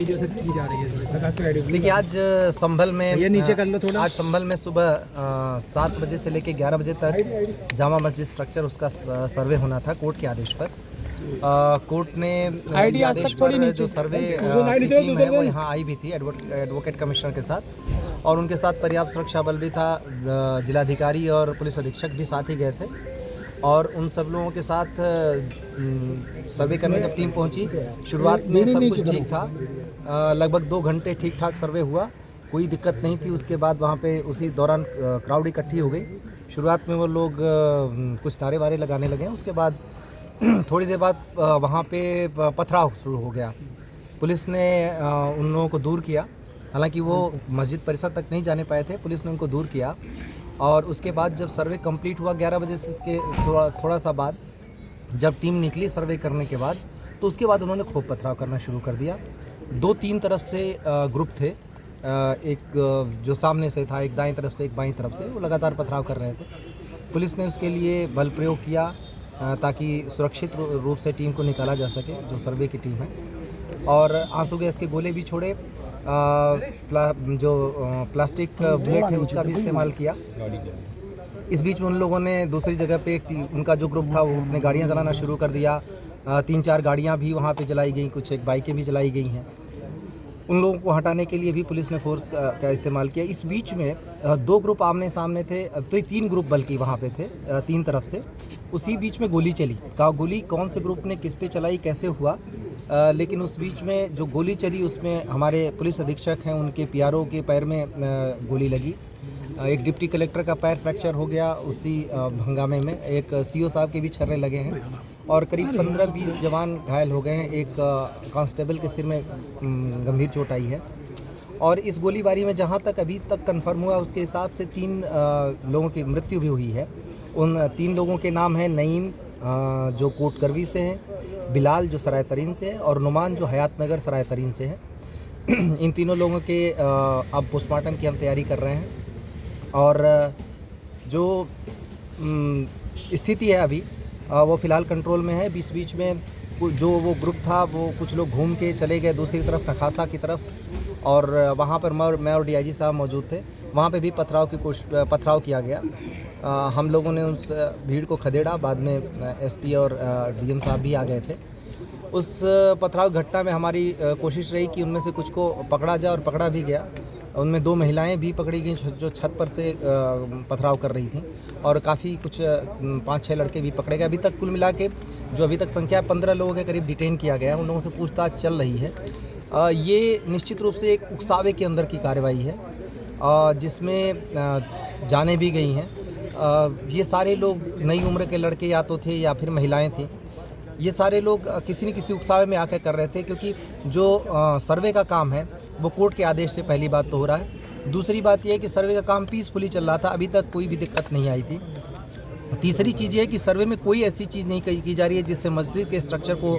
जो सर की जा रही है। देखिए आज संभल में ये नीचे कर लो थोड़ा। आज संभल में सुबह 7 बजे से लेकर 11 बजे तक जामा मस्जिद स्ट्रक्चर उसका सर्वे होना था कोर्ट के आदेश पर। कोर्ट ने आदेश पर जो सर्वे की टीम है वो यहाँ आई भी थी एडवोकेट कमिश्नर के साथ, और उनके साथ पर्याप्त सुरक्षा बल भी था। जिलाधिकारी और पुलिस अधीक्षक भी साथ ही गए थे, और उन सब लोगों के साथ सर्वे करने जब टीम पहुंची, शुरुआत में सब कुछ ठीक था। लगभग 2 घंटे ठीक ठाक सर्वे हुआ, कोई दिक्कत नहीं थी। उसके बाद वहाँ पे उसी दौरान क्राउड इकट्ठी हो गई। शुरुआत में वो लोग कुछ नारे वारे लगाने लगे। उसके बाद थोड़ी देर बाद वहाँ पे पथराव शुरू हो गया। पुलिस ने उन लोगों को दूर किया, हालांकि वो मस्जिद परिसर तक नहीं जाने पाए थे। पुलिस ने उनको दूर किया, और उसके बाद जब सर्वे कंप्लीट हुआ 11 बजे के थोड़ा सा बाद जब टीम निकली सर्वे करने के बाद, तो उसके बाद उन्होंने खूब पथराव करना शुरू कर दिया। 2-3 तरफ से ग्रुप थे, एक जो सामने से था, एक दाएं तरफ से, एक बाईं तरफ से, वो लगातार पथराव कर रहे थे। पुलिस ने उसके लिए बल प्रयोग किया ताकि सुरक्षित रूप से टीम को निकाला जा सके, जो सर्वे की टीम है, और आंसू गैस के गोले भी छोड़े। जो प्लास्टिक बुलेट है उसका भी इस्तेमाल किया। इस बीच में उन लोगों ने दूसरी जगह पे उनका जो ग्रुप था वो उसने गाड़ियां जलाना शुरू कर दिया। 3-4 गाड़ियां भी वहां पे जलाई गई, कुछ एक बाइकें भी जलाई गई हैं। उन लोगों को हटाने के लिए भी पुलिस ने फोर्स का इस्तेमाल किया। इस बीच में 2 ग्रुप आमने सामने थे, तो 3 ग्रुप बल्कि वहाँ पे थे 3 तरफ से। उसी बीच में गोली चली। गोली कौन से ग्रुप ने किस पे चलाई, कैसे हुआ, लेकिन उस बीच में जो गोली चली उसमें हमारे पुलिस अधीक्षक हैं, उनके पीआरओ के पैर में गोली लगी। एक डिप्टी कलेक्टर का पैर फ्रैक्चर हो गया उसी हंगामे में। एक सीओ साहब के भी छर्रे लगे हैं, और करीब 15-20 जवान घायल हो गए हैं। एक कांस्टेबल के सिर में गंभीर चोट आई है। और इस गोलीबारी में जहां तक अभी तक कंफर्म हुआ उसके हिसाब से 3 लोगों की मृत्यु भी हुई है। उन 3 लोगों के नाम हैं नईम जो कोट करवी से हैं, बिलाल जो सराय तरीन से है, और नुमान जो हयात नगर सराय तरीन से है। इन तीनों लोगों के अब पोस्टमार्टम की हम तैयारी कर रहे हैं, और जो स्थिति है अभी वो फ़िलहाल कंट्रोल में है। बीच में जो वो ग्रुप था वो कुछ लोग घूम के चले गए दूसरी तरफ, नखासा की तरफ, और वहाँ पर मैं और डीआईजी साहब मौजूद थे। वहाँ पे भी पथराव किया गया। हम लोगों ने उस भीड़ को खदेड़ा। बाद में एसपी और डीएम साहब भी आ गए थे। उस पथराव घटना में हमारी कोशिश रही कि उनमें से कुछ को पकड़ा जाए, और पकड़ा भी गया। उनमें 2 महिलाएं भी पकड़ी गई जो छत पर से पथराव कर रही थीं, और काफ़ी कुछ 5-6 लड़के भी पकड़े गए। अभी तक कुल मिला के जो अभी तक संख्या 15 लोगों के करीब डिटेन किया गया है। उन लोगों से पूछताछ चल रही है। ये निश्चित रूप से एक उकसावे के अंदर की कार्रवाई है, जिसमें जानें भी गई हैं। ये सारे लोग नई उम्र के लड़के या तो थे या फिर महिलाएं थीं। ये सारे लोग किसी न किसी उकसावे में आकर कर रहे थे, क्योंकि जो सर्वे का काम है वो कोर्ट के आदेश से पहली बात तो हो रहा है। दूसरी बात यह है कि सर्वे का काम पीसफुली चल रहा था, अभी तक कोई भी दिक्कत नहीं आई थी। तीसरी चीज़ ये है कि सर्वे में कोई ऐसी चीज़ नहीं की जा रही है जिससे मस्जिद के स्ट्रक्चर को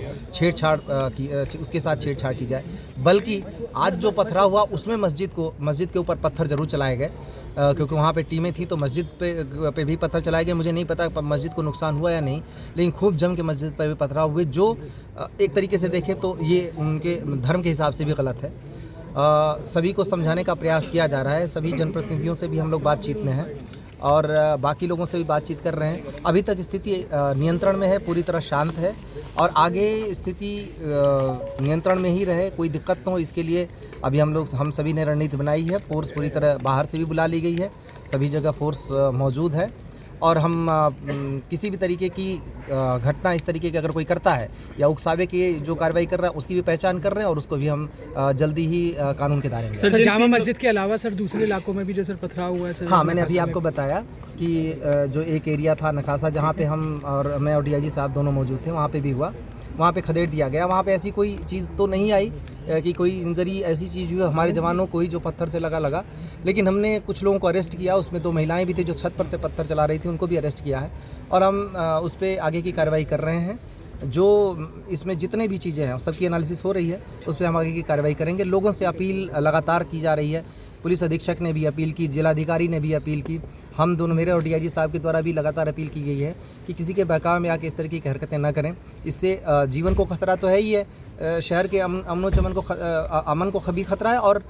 उसके साथ छेड़छाड़ की जाए, बल्कि आज जो पथराव हुआ उसमें मस्जिद के ऊपर पत्थर जरूर चलाए गए, क्योंकि वहाँ पे टीमें थी, तो मस्जिद पे भी पत्थर चलाए गए। मुझे नहीं पता मस्जिद को नुकसान हुआ या नहीं, लेकिन खूब जम के मस्जिद पर भी पथराव हुए, जो एक तरीके से देखें तो ये उनके धर्म के हिसाब से भी गलत है। सभी को समझाने का प्रयास किया जा रहा है। सभी जनप्रतिनिधियों से भी हम लोग बातचीत में हैं, और बाकी लोगों से भी बातचीत कर रहे हैं। अभी तक स्थिति नियंत्रण में है, पूरी तरह शांत है, और आगे स्थिति नियंत्रण में ही रहे, कोई दिक्कत न हो, इसके लिए अभी हम सभी ने रणनीति बनाई है। फोर्स पूरी तरह बाहर से भी बुला ली गई है, सभी जगह फोर्स मौजूद है, और हम किसी भी तरीके की घटना इस तरीके की अगर कोई करता है या उकसावे की जो कार्रवाई कर रहा है उसकी भी पहचान कर रहे हैं, और उसको भी हम जल्दी ही कानून के दायरे में। सर जामा मस्जिद के अलावा सर दूसरे इलाकों में भी जो सर पथराव हुआ है सर? हाँ, मैंने अभी आपको बताया कि जो एक एरिया था नखासा, जहाँ पे मैं और डीआईजी साहब दोनों मौजूद थे, वहाँ पे भी हुआ। वहाँ पे खदेड़ दिया गया। वहाँ पे ऐसी कोई चीज़ तो नहीं आई कि कोई इंजरी ऐसी चीज़ हुई हमारे जवानों को ही जो पत्थर से लगा, लेकिन हमने कुछ लोगों को अरेस्ट किया। उसमें 2 महिलाएं भी थी जो छत पर से पत्थर चला रही थी, उनको भी अरेस्ट किया है, और हम उस पर आगे की कार्रवाई कर रहे हैं। जो इसमें जितने भी चीज़ें हैं सबकी एनालिसिस हो रही है, उस पर हम आगे की कार्रवाई करेंगे। लोगों से अपील लगातार की जा रही है, पुलिस अधीक्षक ने भी अपील की, जिलाधिकारी ने भी अपील की, हम दोनों मेरे और डीआईजी साहब के द्वारा भी लगातार अपील की गई है कि किसी के बहकावे में आके इस तरीके की हरकतें न करें। इससे जीवन को खतरा तो है ही है, शहर के अमन को भी खतरा है और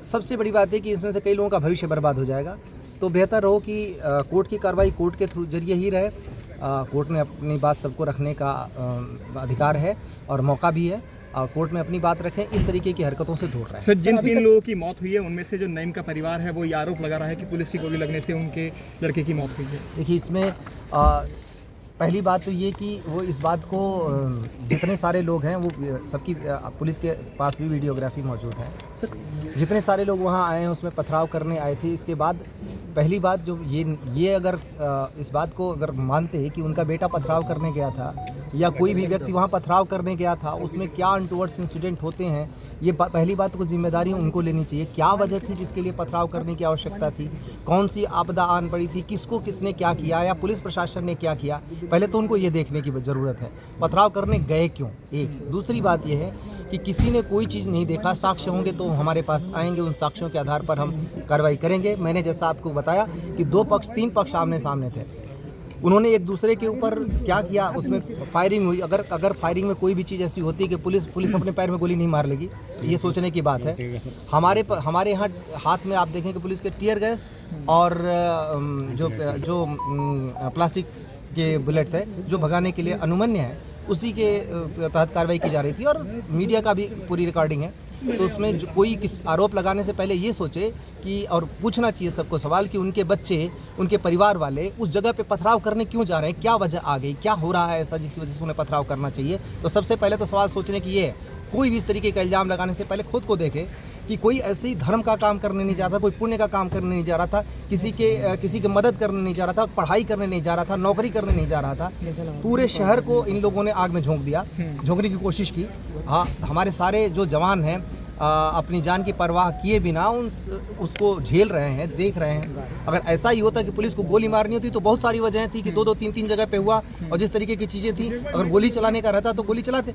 सबसे बड़ी बात है कि इसमें से कई लोगों का भविष्य बर्बाद हो जाएगा। तो बेहतर हो कि कोर्ट की कार्रवाई कोर्ट के थ्रू जरिए ही रहे। कोर्ट में अपनी बात सबको रखने का अधिकार है और मौका भी है। कोर्ट में अपनी बात रखें, इस तरीके की हरकतों से दूर रहें। सर, जिन 3 लोगों की मौत हुई है उनमें से जो नईम का परिवार है वो ये आरोप लगा रहा है कि पुलिस की गोली लगने से उनके लड़के की मौत हुई है। देखिए, इसमें पहली बात तो ये कि वो इस बात को जितने सारे लोग हैं वो सबकी पुलिस के पास भी वीडियोग्राफी मौजूद है। जितने सारे लोग वहाँ आए हैं उसमें पथराव करने आए थे। इसके बाद पहली बात जो ये अगर इस बात को अगर मानते हैं कि उनका बेटा पथराव करने गया था या कोई भी व्यक्ति वहाँ पथराव करने गया था, उसमें क्या अनटुवर्ड्स इंसिडेंट होते हैं, ये पहली बात को जिम्मेदारी उनको लेनी चाहिए। क्या वजह थी जिसके लिए पथराव करने की आवश्यकता थी, कौन सी आपदा आन पड़ी थी, किसको किसने क्या किया या पुलिस प्रशासन ने क्या किया, पहले तो उनको ये देखने की ज़रूरत है। पथराव करने गए क्यों, एक। दूसरी बात यह है कि किसी ने कोई चीज़ नहीं देखा, साक्ष्य होंगे तो हमारे पास आएंगे, उन साक्ष्यों के आधार पर हम कार्रवाई करेंगे। मैंने जैसा आपको बताया कि 3 पक्ष आमने सामने थे, उन्होंने एक दूसरे के ऊपर क्या किया, उसमें फायरिंग हुई। अगर फायरिंग में कोई भी चीज़ ऐसी होती है कि पुलिस अपने पैर में गोली नहीं मार लेगी, ये सोचने की बात है। हमारे यहाँ हाथ में आप देखें कि पुलिस के टीयर गैस और जो प्लास्टिक के बुलेट थे जो भगाने के लिए अनुमन्य है, उसी के तहत कार्रवाई की जा रही थी और मीडिया का भी पूरी रिकॉर्डिंग है। तो उसमें जो कोई किस आरोप लगाने से पहले ये सोचे कि और पूछना चाहिए सबको सवाल कि उनके बच्चे, उनके परिवार वाले उस जगह पे पथराव करने क्यों जा रहे हैं, क्या वजह आ गई, क्या हो रहा है ऐसा जिसकी वजह से उन्हें पथराव करना चाहिए। तो सबसे पहले तो सवाल सोचने की ये है, कोई भी इस तरीके का इल्ज़ाम लगाने से पहले खुद को देखे कि कोई ऐसे ही धर्म का काम करने नहीं जा रहा था, कोई पुण्य का काम करने नहीं जा रहा था, किसी के मदद करने नहीं जा रहा था, पढ़ाई करने नहीं जा रहा था, नौकरी करने नहीं जा रहा था। पूरे शहर को इन लोगों ने आग में झोंक दिया, झोंकने की कोशिश की। हाँ, हमारे सारे जो जवान हैं अपनी जान की परवाह किए बिना उसको झेल रहे हैं, देख रहे हैं। अगर ऐसा ही होता कि पुलिस को गोली मारनी होती तो बहुत सारी वजहें थी कि 2-2, 3-3 जगह पे हुआ और जिस तरीके की चीज़ें थी, अगर गोली चलाने का रहता तो गोली चलाते।